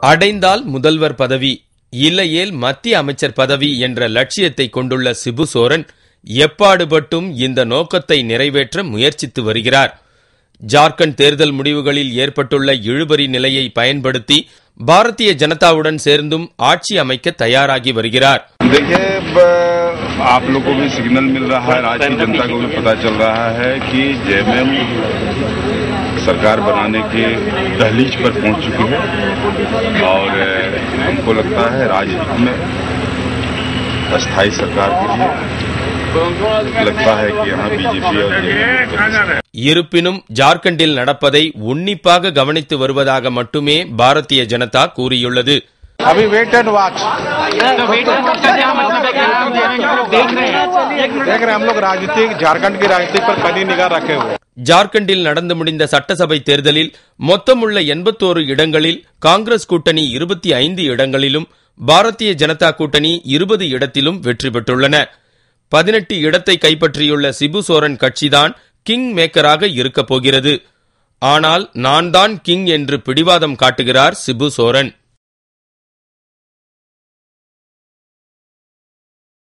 அடைந்தால் முதல்வர் பதவி, இல்லையேல் மத்திய அமைச்சர் பதவி என்ற லட்சியத்தை கொண்டுள்ள சிபு சோரன் எப்பாடுபட்டும் இந்த நோக்கத்தை நிறைவேற்ற முயற்சித்து வருகிறார். ஜார்க்கண்ட் தேர்தல் முடிவுகளில் ஏற்பட்டுள்ள இழுபறி நிலையை பயன்படுத்தி பாரதிய ஜனதாவுடன் சேர்ந்தும் ஆட்சி அமைக்க தயாராகி வருகிறார். आप लोग को भी सिग्नल मिल रहा है, राज्य की जनता को भी पता चल रहा है कि जेएमएम सरकार बनाने के दहलीज पर पहुंच चुकी है और हमको लगता है राज्य में अस्थायी सरकार के लिए लगता है कि यहाँ बीजेपी और இருப்பினும் ஜார்க்கண்டில் நடப்பதை உன்னிப்பாக கவனித்து வருவதாக மட்டுமே பாரதிய ஜனதா கூறியுள்ளது. अभी वेट एंड वॉच देख रहे हैं हम लोग राजनीति झारखंड की राजनीति पर कड़ी निगाह रखे हुए. ஜார்க்கண்டில் நடந்து முடிந்த சட்டசபை தேர்தலில் மொத்தமுள்ள 81 இடங்களில் காங்கிரஸ் கூட்டணி 25 இடங்களிலும் பாரதிய ஜனதா கூட்டணி 20 இடத்திலும் வெற்றி பெற்றுள்ளன. 18 இடத்தை கைப்பற்றியுள்ள சிபு சோரன் கட்சிதான் கிங் மேக்கராக இருக்கப் போகிறது. ஆனால் நான் தான் கிங் என்று பிடிவாதம் காட்டுகிறார் சிபு சோரன்.